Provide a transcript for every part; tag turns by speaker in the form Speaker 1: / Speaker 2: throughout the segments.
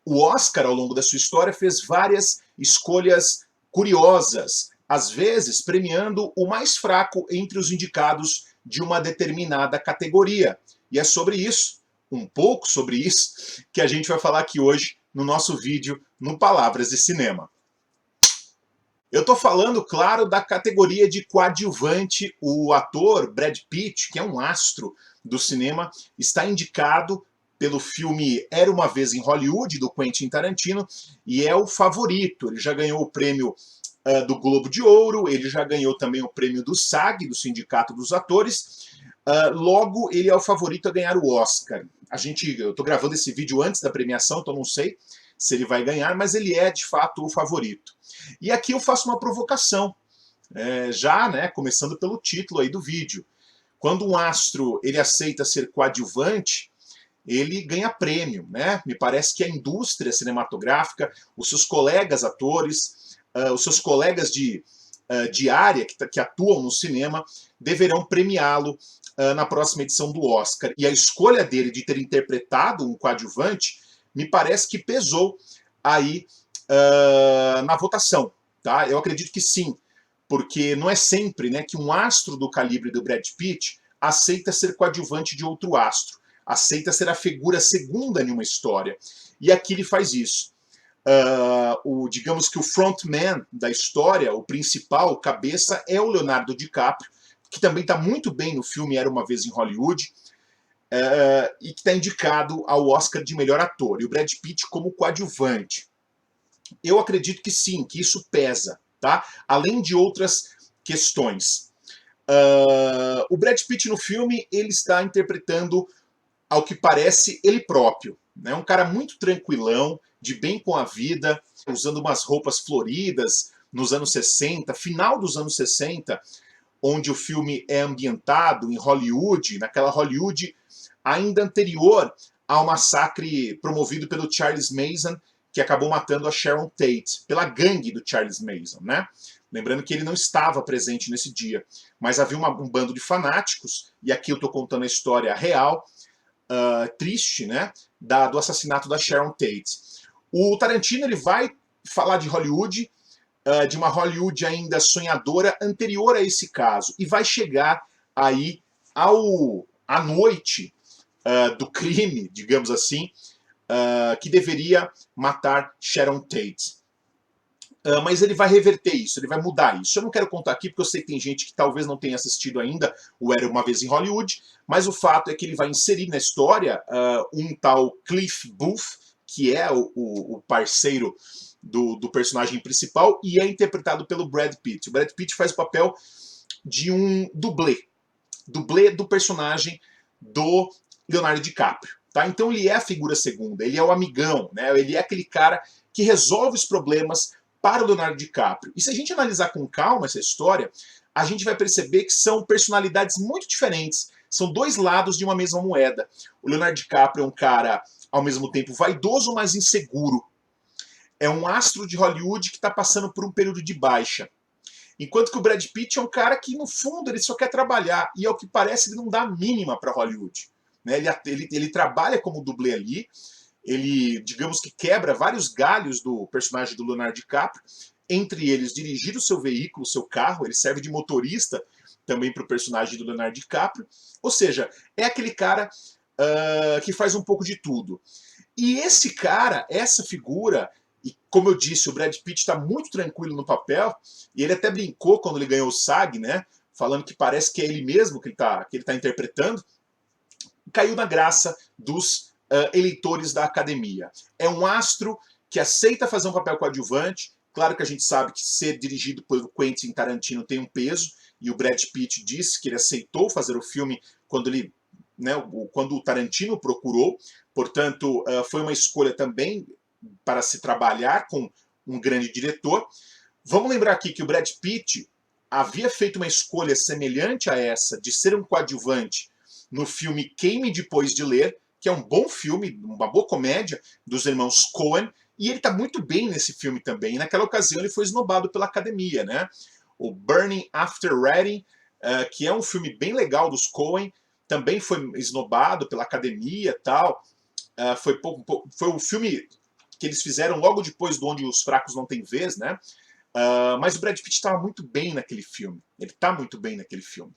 Speaker 1: O Oscar, ao longo da sua história, fez várias escolhas curiosas, às vezes premiando o mais fraco entre os indicados de uma determinada categoria. E é sobre isso, um pouco sobre isso, que a gente vai falar aqui hoje no nosso vídeo no Palavras de Cinema. Eu estou falando, claro, da categoria de coadjuvante. O ator Brad Pitt, que é um astro do cinema, está indicado pelo filme Era Uma Vez em Hollywood, do Quentin Tarantino, e é o favorito. Ele já ganhou o prêmio do Globo de Ouro, ele já ganhou também o prêmio do SAG, do Sindicato dos Atores. Logo, ele é o favorito a ganhar o Oscar. Eu estou gravando esse vídeo antes da premiação, então não sei se ele vai ganhar, mas ele é, de fato, o favorito. E aqui eu faço uma provocação, começando pelo título aí do vídeo. Quando um astro ele aceita ser coadjuvante, ele ganha prêmio, né? Me parece que a indústria cinematográfica, os seus colegas atores, os seus colegas de área que atuam no cinema, deverão premiá-lo na próxima edição do Oscar. E a escolha dele de ter interpretado um coadjuvante me parece que pesou aí na votação. Tá? Eu acredito que sim, porque não é sempre, né, que um astro do calibre do Brad Pitt aceita ser coadjuvante de outro astro, aceita ser a figura segunda em uma história. E aqui ele faz isso. Digamos que o frontman da história, o principal, o cabeça, é o Leonardo DiCaprio, que também está muito bem no filme Era Uma Vez em Hollywood, e que está indicado ao Oscar de melhor ator, e o Brad Pitt como coadjuvante. Eu acredito que sim, que isso pesa, tá? Além de outras questões. O Brad Pitt no filme, ele está interpretando, ao que parece, ele próprio. Né? Um cara muito tranquilão, de bem com a vida, usando umas roupas floridas nos anos 60, final dos anos 60, onde o filme é ambientado em Hollywood, naquela Hollywood ainda anterior ao massacre promovido pelo Charles Manson, que acabou matando a Sharon Tate, pela gangue do Charles Manson, né? Lembrando que ele não estava presente nesse dia, mas havia um bando de fanáticos, e aqui eu estou contando a história real, triste, né, do assassinato da Sharon Tate. O Tarantino ele vai falar de Hollywood, de uma Hollywood ainda sonhadora anterior a esse caso, e vai chegar aí à noite do crime, digamos assim, que deveria matar Sharon Tate. Mas ele vai reverter isso, ele vai mudar isso. Eu não quero contar aqui, porque eu sei que tem gente que talvez não tenha assistido ainda o Era Uma Vez em Hollywood, mas o fato é que ele vai inserir na história um tal Cliff Booth, que é o parceiro do personagem principal, e é interpretado pelo Brad Pitt. O Brad Pitt faz o papel de um dublê do personagem do Leonardo DiCaprio. Tá? Então ele é a figura segunda, ele é o amigão, né? Ele é aquele cara que resolve os problemas para o Leonardo DiCaprio. E se a gente analisar com calma essa história, a gente vai perceber que são personalidades muito diferentes, são dois lados de uma mesma moeda. O Leonardo DiCaprio é um cara, ao mesmo tempo, vaidoso, mas inseguro. É um astro de Hollywood que está passando por um período de baixa. Enquanto que o Brad Pitt é um cara que, no fundo, ele só quer trabalhar. E, ao que parece, ele não dá a mínima para Hollywood. Né? Ele trabalha como dublê ali. Ele, digamos que quebra vários galhos do personagem do Leonardo DiCaprio. Entre eles, dirigir o seu veículo, o seu carro. Ele serve de motorista também para o personagem do Leonardo DiCaprio. Ou seja, é aquele cara que faz um pouco de tudo. E esse cara, essa figura... E, como eu disse, o Brad Pitt está muito tranquilo no papel, e ele até brincou quando ele ganhou o SAG, né, falando que parece que é ele mesmo que ele tá interpretando. Caiu na graça dos eleitores da academia. É um astro que aceita fazer um papel coadjuvante. Claro que a gente sabe que ser dirigido por Quentin Tarantino tem um peso, e o Brad Pitt disse que ele aceitou fazer o filme quando quando o Tarantino procurou. Portanto, foi uma escolha também para se trabalhar com um grande diretor. Vamos lembrar aqui que o Brad Pitt havia feito uma escolha semelhante a essa, de ser um coadjuvante no filme Queime Depois de Ler, que é um bom filme, uma boa comédia dos irmãos Coen, e ele está muito bem nesse filme também. E naquela ocasião ele foi esnobado pela academia, né? O Burning After Reading, que é um filme bem legal dos Coen, também foi esnobado pela academia e tal. Foi o filme que eles fizeram logo depois do Onde os Fracos Não Têm Vez, né? Mas o Brad Pitt estava muito bem naquele filme. Ele está muito bem naquele filme.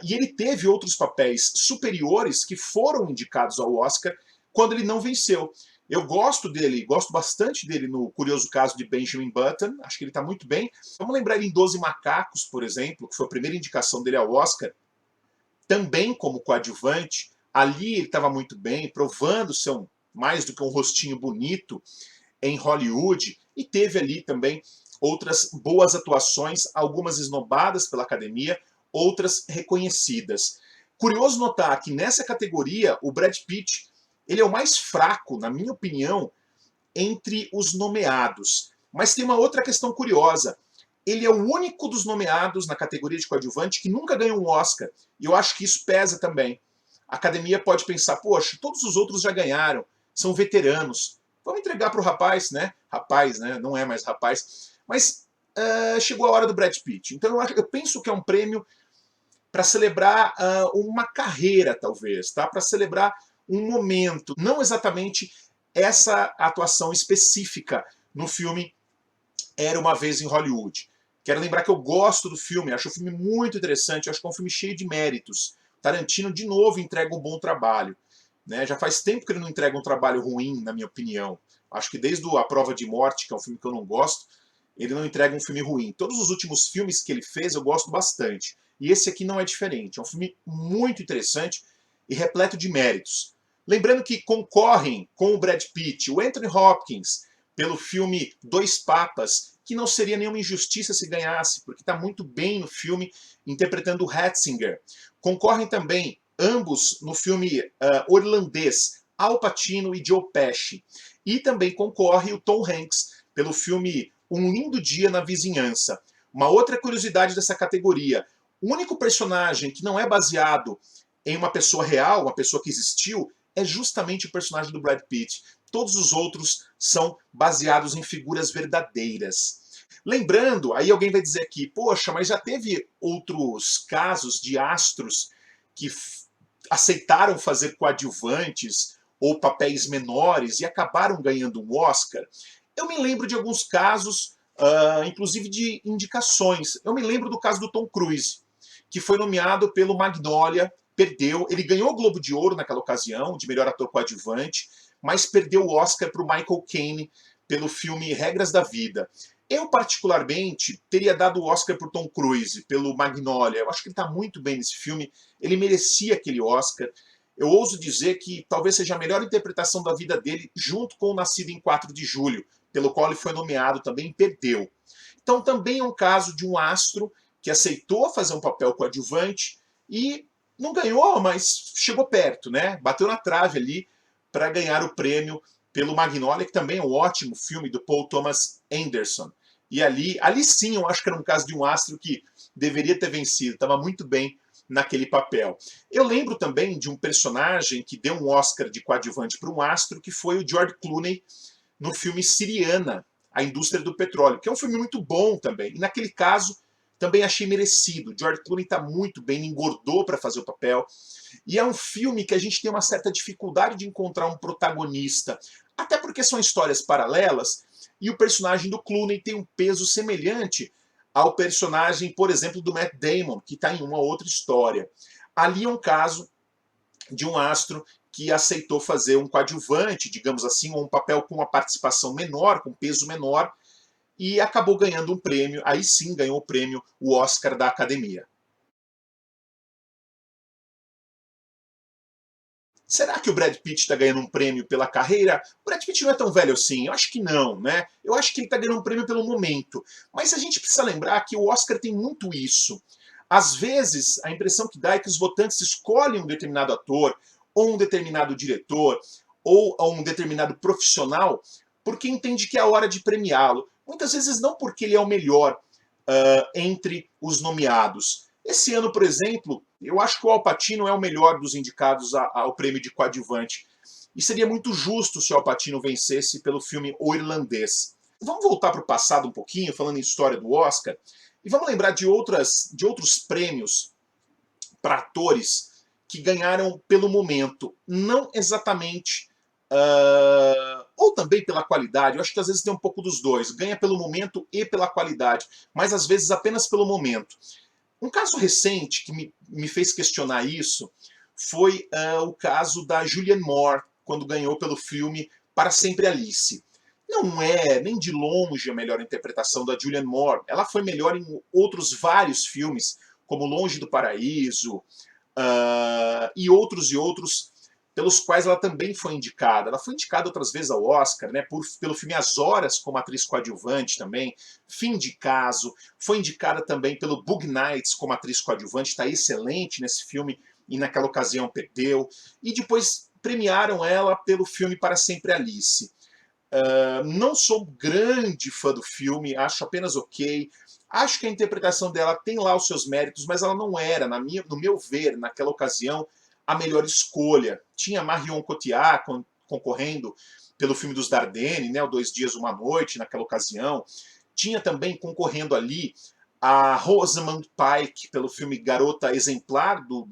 Speaker 1: E ele teve outros papéis superiores que foram indicados ao Oscar quando ele não venceu. Eu gosto dele, gosto bastante dele no Curioso Caso de Benjamin Button, acho que ele está muito bem. Vamos lembrar ele em 12 Macacos, por exemplo, que foi a primeira indicação dele ao Oscar, também como coadjuvante. Ali ele estava muito bem, provando ser mais do que um rostinho bonito em Hollywood, e teve ali também outras boas atuações, algumas esnobadas pela academia, outras reconhecidas. Curioso notar que nessa categoria o Brad Pitt ele é o mais fraco, na minha opinião, entre os nomeados. Mas tem uma outra questão curiosa. Ele é o único dos nomeados na categoria de coadjuvante que nunca ganhou um Oscar. E eu acho que isso pesa também. A academia pode pensar, poxa, todos os outros já ganharam, são veteranos. Vamos entregar para o rapaz, né? Rapaz, né? Não é mais rapaz. Mas chegou a hora do Brad Pitt. Então eu penso que é um prêmio para celebrar uma carreira, talvez, tá? Para celebrar um momento, não exatamente essa atuação específica no filme Era Uma Vez em Hollywood. Quero lembrar que eu gosto do filme, acho o filme muito interessante, acho que é um filme cheio de méritos. Tarantino, de novo, entrega um bom trabalho. Né? Já faz tempo que ele não entrega um trabalho ruim, na minha opinião. Acho que desde A Prova de Morte, que é um filme que eu não gosto, ele não entrega um filme ruim. Todos os últimos filmes que ele fez eu gosto bastante. E esse aqui não é diferente. É um filme muito interessante e repleto de méritos. Lembrando que concorrem com o Brad Pitt, o Anthony Hopkins, pelo filme Dois Papas, que não seria nenhuma injustiça se ganhasse, porque está muito bem no filme, interpretando o Ratzinger. Concorrem também ambos no filme O Irlandês, Al Pacino e Joe Pesci. E também concorre o Tom Hanks pelo filme Um Lindo Dia na Vizinhança. Uma outra curiosidade dessa categoria, o único personagem que não é baseado em uma pessoa real, uma pessoa que existiu, é justamente o personagem do Brad Pitt. Todos os outros são baseados em figuras verdadeiras. Lembrando, aí alguém vai dizer aqui, poxa, mas já teve outros casos de astros que aceitaram fazer coadjuvantes ou papéis menores e acabaram ganhando um Oscar? Eu me lembro de alguns casos, inclusive de indicações. Eu me lembro do caso do Tom Cruise, que foi nomeado pelo Magnolia, perdeu, ele ganhou o Globo de Ouro naquela ocasião, de melhor ator coadjuvante, mas perdeu o Oscar para o Michael Caine pelo filme Regras da Vida. Eu, particularmente, teria dado o Oscar para o Tom Cruise, pelo Magnolia. Eu acho que ele está muito bem nesse filme, ele merecia aquele Oscar. Eu ouso dizer que talvez seja a melhor interpretação da vida dele, junto com o Nascido em 4 de Julho, pelo qual ele foi nomeado também e perdeu. Então também é um caso de um astro que aceitou fazer um papel coadjuvante e não ganhou, mas chegou perto, né? Bateu na trave ali para ganhar o prêmio pelo Magnolia, que também é um ótimo filme do Paul Thomas Anderson. E ali sim eu acho que era um caso de um astro que deveria ter vencido, estava muito bem naquele papel. Eu lembro também de um personagem que deu um Oscar de coadjuvante para um astro, que foi o George Clooney no filme Siriana, A Indústria do Petróleo, que é um filme muito bom também. E naquele caso, também achei merecido. George Clooney está muito bem, engordou para fazer o papel. E é um filme que a gente tem uma certa dificuldade de encontrar um protagonista, até porque são histórias paralelas, e o personagem do Clooney tem um peso semelhante ao personagem, por exemplo, do Matt Damon, que está em uma outra história. Ali é um caso de um astro que aceitou fazer um coadjuvante, digamos assim, ou um papel com uma participação menor, com peso menor, e acabou ganhando um prêmio, aí sim ganhou o prêmio, o Oscar da Academia. Será que o Brad Pitt está ganhando um prêmio pela carreira? O Brad Pitt não é tão velho assim, eu acho que não, né? Eu acho que ele está ganhando um prêmio pelo momento. Mas a gente precisa lembrar que o Oscar tem muito isso. Às vezes, a impressão que dá é que os votantes escolhem um determinado ator, ou um determinado diretor, ou um determinado profissional, porque entende que é a hora de premiá-lo. Muitas vezes não porque ele é o melhor entre os nomeados. Esse ano, por exemplo, eu acho que o Al Pacino é o melhor dos indicados ao prêmio de coadjuvante. E seria muito justo se o Al Pacino vencesse pelo filme O Irlandês. Vamos voltar para o passado um pouquinho, falando em história do Oscar, e vamos lembrar de outros prêmios para atores que ganharam pelo momento, não exatamente ou também pela qualidade. Eu acho que às vezes tem um pouco dos dois, ganha pelo momento e pela qualidade, mas às vezes apenas pelo momento. Um caso recente que me fez questionar isso foi o caso da Julianne Moore, quando ganhou pelo filme Para Sempre Alice. Não é nem de longe a melhor interpretação da Julianne Moore. Ela foi melhor em outros vários filmes, como Longe do Paraíso, e outros, pelos quais ela também foi indicada. Ela foi indicada outras vezes ao Oscar, né, pelo filme As Horas, como atriz coadjuvante também, Fim de Caso, foi indicada também pelo Bug Nights como atriz coadjuvante, está excelente nesse filme, e naquela ocasião perdeu, e depois premiaram ela pelo filme Para Sempre Alice. Não sou grande fã do filme, acho apenas ok. Acho que a interpretação dela tem lá os seus méritos, mas ela não era, no meu ver, naquela ocasião, a melhor escolha. Tinha Marion Cotillard concorrendo pelo filme dos Dardenne, né, o Dois Dias, Uma Noite, naquela ocasião. Tinha também concorrendo ali a Rosamund Pike pelo filme Garota Exemplar, do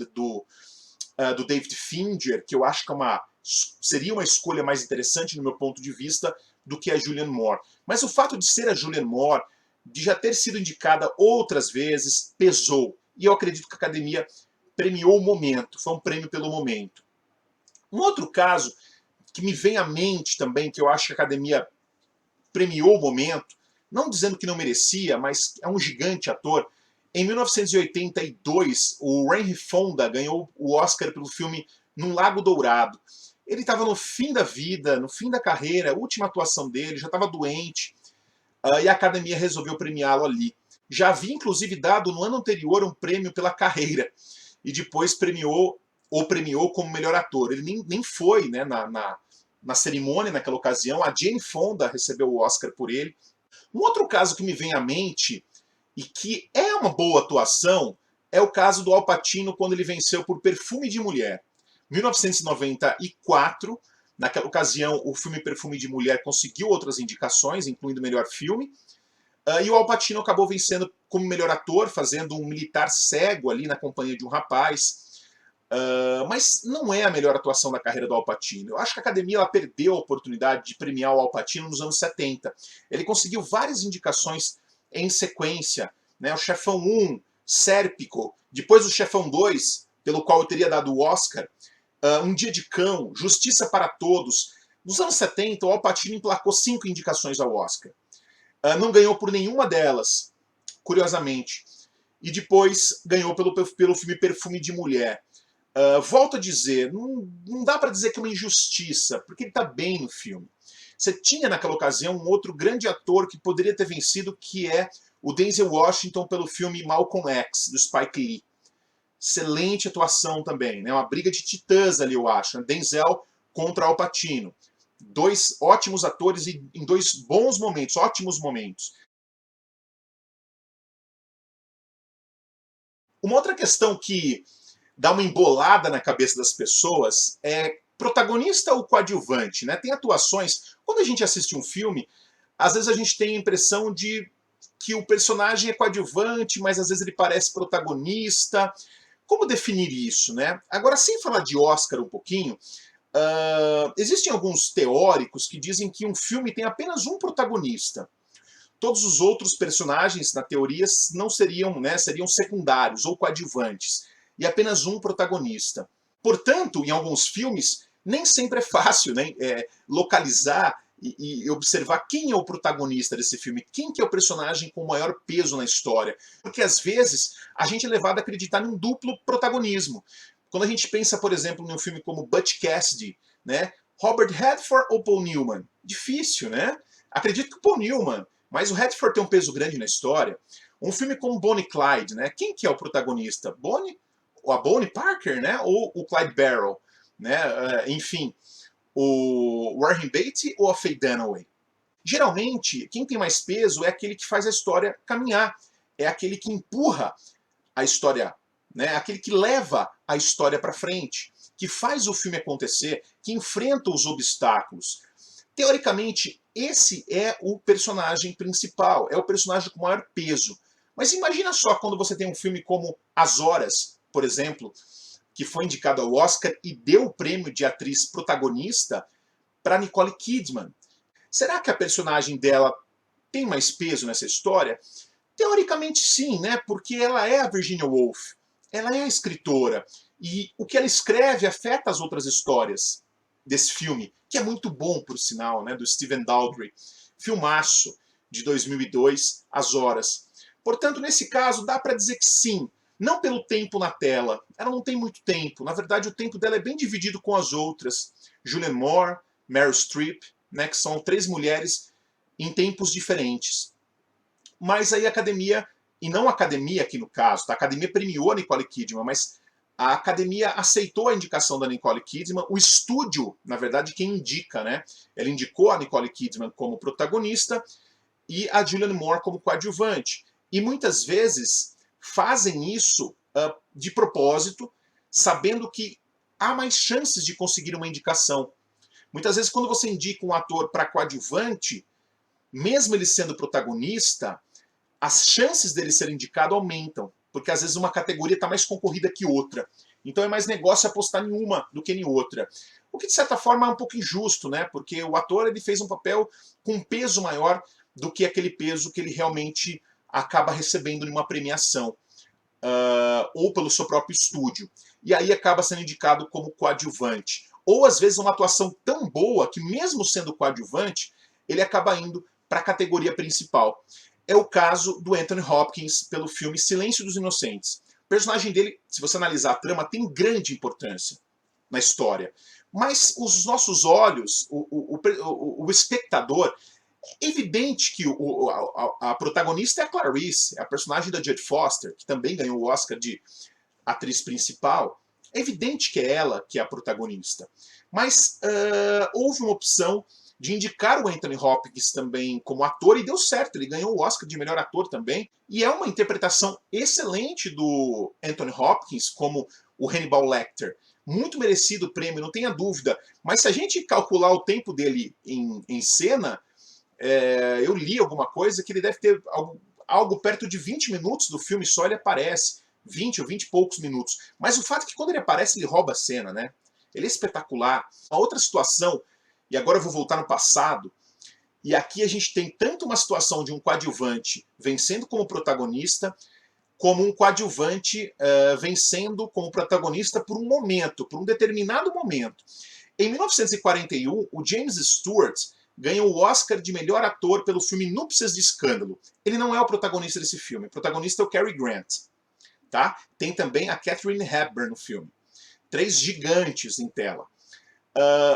Speaker 1: David Fincher, que eu acho que seria uma escolha mais interessante no meu ponto de vista do que a Julianne Moore. Mas o fato de ser a Julianne Moore, de já ter sido indicada outras vezes, pesou. E eu acredito que a Academia premiou o momento, foi um prêmio pelo momento. Um outro caso que me vem à mente também, que eu acho que a Academia premiou o momento, não dizendo que não merecia, mas é um gigante ator. Em 1982, o Henry Fonda ganhou o Oscar pelo filme Num Lago Dourado. Ele estava no fim da vida, no fim da carreira, a última atuação dele, já estava doente, e a Academia resolveu premiá-lo ali. Já havia, inclusive, dado no ano anterior um prêmio pela carreira, e depois premiou como melhor ator. Ele nem foi, né, na cerimônia naquela ocasião. A Jane Fonda recebeu o Oscar por ele. Um outro caso que me vem à mente, e que é uma boa atuação, é o caso do Al Pacino quando ele venceu por Perfume de Mulher. 1994, naquela ocasião o filme Perfume de Mulher conseguiu outras indicações, incluindo melhor filme, e o Al Pacino acabou vencendo como melhor ator, fazendo um militar cego ali na companhia de um rapaz. Mas não é a melhor atuação da carreira do Al Pacino. Eu acho que a Academia ela perdeu a oportunidade de premiar o Al Pacino nos anos 70. Ele conseguiu várias indicações em sequência, né? O Chefão 1, Sérpico, depois o Chefão 2, pelo qual eu teria dado o Oscar, Um Dia de Cão, Justiça para Todos. Nos anos 70, o Al Pacino emplacou 5 indicações ao Oscar. Não ganhou por nenhuma delas, curiosamente. E depois ganhou pelo filme Perfume de Mulher. Volto a dizer, não dá para dizer que é uma injustiça, porque ele está bem no filme. Você tinha naquela ocasião um outro grande ator que poderia ter vencido, que é o Denzel Washington pelo filme Malcolm X, do Spike Lee. Excelente atuação também, né? Uma briga de titãs ali, eu acho. Né? Denzel contra Al Pacino. 2 ótimos atores em 2 bons momentos, ótimos momentos. Uma outra questão que dá uma embolada na cabeça das pessoas é protagonista ou coadjuvante, né? Tem atuações, quando a gente assiste um filme, às vezes a gente tem a impressão de que o personagem é coadjuvante, mas às vezes ele parece protagonista. Como definir isso, né? Agora, sem falar de Oscar um pouquinho, existem alguns teóricos que dizem que um filme tem apenas um protagonista. Todos os outros personagens, na teoria, não seriam, né, seriam secundários ou coadjuvantes. E apenas um protagonista. Portanto, em alguns filmes, nem sempre é fácil, né, localizar e observar quem é o protagonista desse filme, quem que é o personagem com maior peso na história. Porque às vezes a gente é levado a acreditar num duplo protagonismo. Quando a gente pensa, por exemplo, num filme como Butch Cassidy, né, Robert Redford ou Paul Newman? Difícil, né? Acredito que o Paul Newman, mas o Redford tem um peso grande na história. Um filme como Bonnie e Clyde, né? Quem que é o protagonista? A Bonnie Parker, né? Ou o Clyde Barrow, né? Enfim, o Warren Beatty ou a Faye Dunaway? Geralmente, quem tem mais peso é aquele que faz a história caminhar, é aquele que empurra a história, né? Aquele que leva a história para frente, que faz o filme acontecer, que enfrenta os obstáculos. Teoricamente, esse é o personagem principal, é o personagem com maior peso. Mas imagina só quando você tem um filme como As Horas, por exemplo, que foi indicado ao Oscar e deu o prêmio de atriz protagonista para Nicole Kidman. Será que a personagem dela tem mais peso nessa história? Teoricamente sim, né? Porque ela é a Virginia Woolf, ela é a escritora, e o que ela escreve afeta as outras histórias desse filme, que é muito bom, por sinal, né? Do Stephen Daldry. Filmaço de 2002, As Horas. Portanto, nesse caso, dá para dizer que sim. Não pelo tempo na tela. Ela não tem muito tempo. Na verdade, o tempo dela é bem dividido com as outras. Julianne Moore, Meryl Streep, né, que são 3 mulheres em tempos diferentes. Mas aí a academia, e não a academia aqui no caso, tá? A academia premiou a Nicole Kidman, mas a academia aceitou a indicação da Nicole Kidman. O estúdio, na verdade, quem indica, né? Ela indicou a Nicole Kidman como protagonista e a Julianne Moore como coadjuvante. E muitas vezes fazem isso de propósito, sabendo que há mais chances de conseguir uma indicação. Muitas vezes, quando você indica um ator para coadjuvante, mesmo ele sendo protagonista, as chances dele ser indicado aumentam, porque às vezes uma categoria está mais concorrida que outra. Então é mais negócio apostar em uma do que em outra. O que de certa forma é um pouco injusto, né? Porque o ator ele fez um papel com um peso maior do que aquele peso que ele realmente acaba recebendo numa premiação, ou pelo seu próprio estúdio. E aí acaba sendo indicado como coadjuvante. Ou às vezes uma atuação tão boa que mesmo sendo coadjuvante, ele acaba indo para a categoria principal. É o caso do Anthony Hopkins pelo filme Silêncio dos Inocentes. O personagem dele, se você analisar a trama, tem grande importância na história. Mas os nossos olhos, o espectador, é evidente que a protagonista é a Clarice, é a personagem da Jodie Foster, que também ganhou o Oscar de atriz principal. É evidente que é ela que é a protagonista. Mas houve uma opção de indicar o Anthony Hopkins também como ator, e deu certo, ele ganhou o Oscar de melhor ator também, e é uma interpretação excelente do Anthony Hopkins como o Hannibal Lecter. Muito merecido o prêmio, não tenha dúvida, mas se a gente calcular o tempo dele em cena, eu li alguma coisa que ele deve ter algo perto de 20 minutos do filme, só ele aparece, 20 ou 20 e poucos minutos, mas o fato é que quando ele aparece, ele rouba a cena, né? Ele é espetacular. Uma outra situação, e agora eu vou voltar no passado, e aqui a gente tem tanto uma situação de um coadjuvante vencendo como protagonista, como um coadjuvante vencendo como protagonista por um momento, por um determinado momento. Em 1941, o James Stewart ganha o Oscar de melhor ator pelo filme Núpcias de Escândalo. Ele não é o protagonista desse filme, o protagonista é o Cary Grant. Tá? Tem também a Katharine Hepburn no filme. 3 gigantes em tela.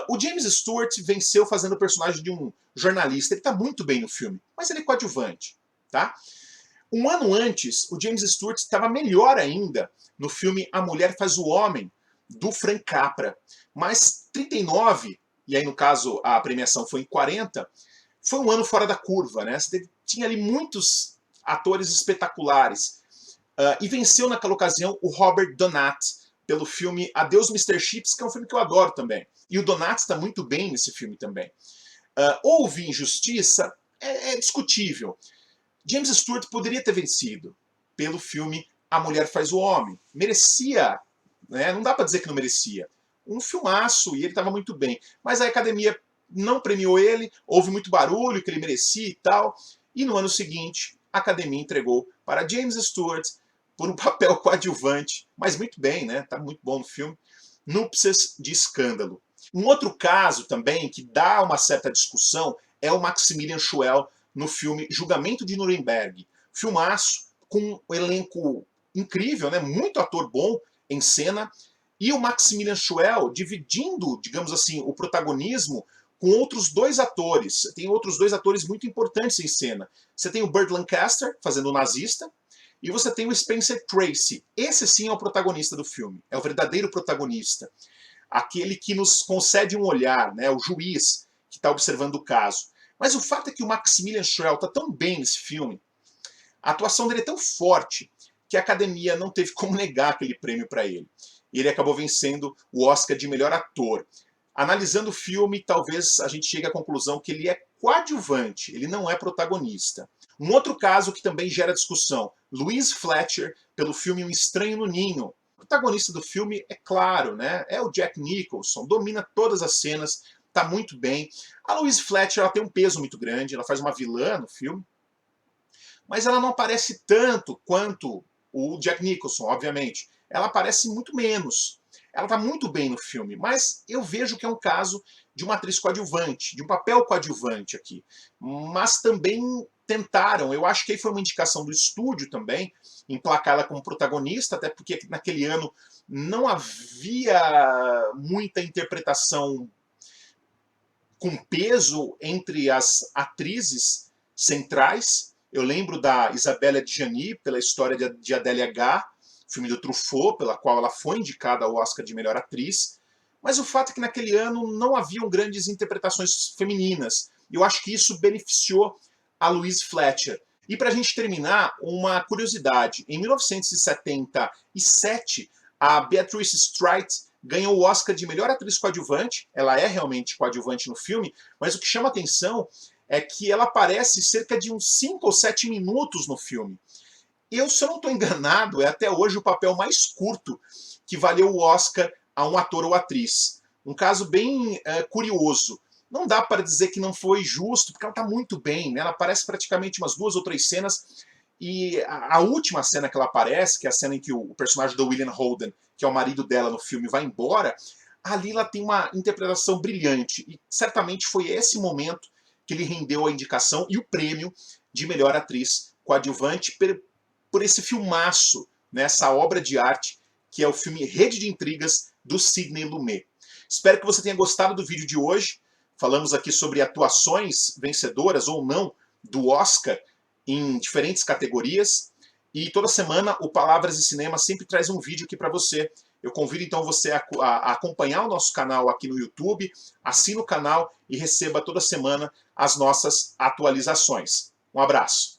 Speaker 1: O James Stewart venceu fazendo o personagem de um jornalista. Ele está muito bem no filme, mas ele é coadjuvante. Tá? Um ano antes, o James Stewart estava melhor ainda no filme A Mulher Faz o Homem, do Frank Capra. Mas 39, e aí no caso a premiação foi em 40, foi um ano fora da curva. Né? Você tinha ali muitos atores espetaculares. E venceu naquela ocasião o Robert Donat pelo filme Adeus Mr. Chips, que é um filme que eu adoro também. E o Donat está muito bem nesse filme também. Houve injustiça? É discutível. James Stewart poderia ter vencido pelo filme A Mulher Faz o Homem. Merecia, né? Não dá para dizer que não merecia. Um filmaço, e ele estava muito bem. Mas a academia não premiou ele, houve muito barulho que ele merecia e tal. E no ano seguinte, a academia entregou para James Stewart por um papel coadjuvante, mas muito bem, né? Tá muito bom no filme. Núpcias de Escândalo. Um outro caso também que dá uma certa discussão é o Maximilian Schell no filme Julgamento de Nuremberg. Filmaço, com um elenco incrível, né? Muito ator bom em cena, e o Maximilian Schell dividindo, digamos assim, o protagonismo com outros 2 atores. Tem outros 2 atores muito importantes em cena. Você tem o Burt Lancaster, fazendo o nazista, e você tem o Spencer Tracy. Esse sim é o protagonista do filme. É o verdadeiro protagonista. Aquele que nos concede um olhar, né? O juiz que está observando o caso. Mas o fato é que o Maximilian Schell está tão bem nesse filme, a atuação dele é tão forte, que a academia não teve como negar aquele prêmio para ele. E ele acabou vencendo o Oscar de melhor ator. Analisando o filme, talvez a gente chegue à conclusão que ele é coadjuvante, ele não é protagonista. Um outro caso que também gera discussão, Louise Fletcher, pelo filme Um Estranho no Ninho. O protagonista do filme, é claro, né, é o Jack Nicholson, domina todas as cenas, tá muito bem. A Louise Fletcher, ela tem um peso muito grande, ela faz uma vilã no filme, mas ela não aparece tanto quanto o Jack Nicholson, obviamente. Ela aparece muito menos. Ela está muito bem no filme, mas eu vejo que é um caso de uma atriz coadjuvante, de um papel coadjuvante aqui. Mas também tentaram, eu acho que aí foi uma indicação do estúdio também, emplacar ela como protagonista, até porque naquele ano não havia muita interpretação com peso entre as atrizes centrais. Eu lembro da Isabelle Adjani, pela história de Adélia H., filme do Truffaut, pela qual ela foi indicada ao Oscar de melhor atriz. Mas o fato é que naquele ano não haviam grandes interpretações femininas. E eu acho que isso beneficiou a Louise Fletcher. E para a gente terminar, uma curiosidade. Em 1977, a Beatrice Straight ganhou o Oscar de melhor atriz coadjuvante. Ela é realmente coadjuvante no filme, mas o que chama atenção é que ela aparece cerca de uns 5 ou 7 minutos no filme. Eu, se eu não estou enganado, é até hoje o papel mais curto que valeu o Oscar a um ator ou atriz. Um caso bem curioso. Não dá para dizer que não foi justo, porque ela está muito bem, né? Ela aparece praticamente umas 2 ou 3 cenas, e a última cena que ela aparece, que é a cena em que o personagem do William Holden, que é o marido dela no filme, vai embora, ali ela tem uma interpretação brilhante, e certamente foi esse momento que lhe rendeu a indicação e o prêmio de melhor atriz coadjuvante por esse filmaço, né, essa obra de arte, que é o filme Rede de Intrigas, do Sidney Lumet. Espero que você tenha gostado do vídeo de hoje. Falamos aqui sobre atuações vencedoras ou não do Oscar em diferentes categorias. E toda semana o Palavras de Cinema sempre traz um vídeo aqui para você. Eu convido então você a acompanhar o nosso canal aqui no YouTube, assine o canal e receba toda semana as nossas atualizações. Um abraço.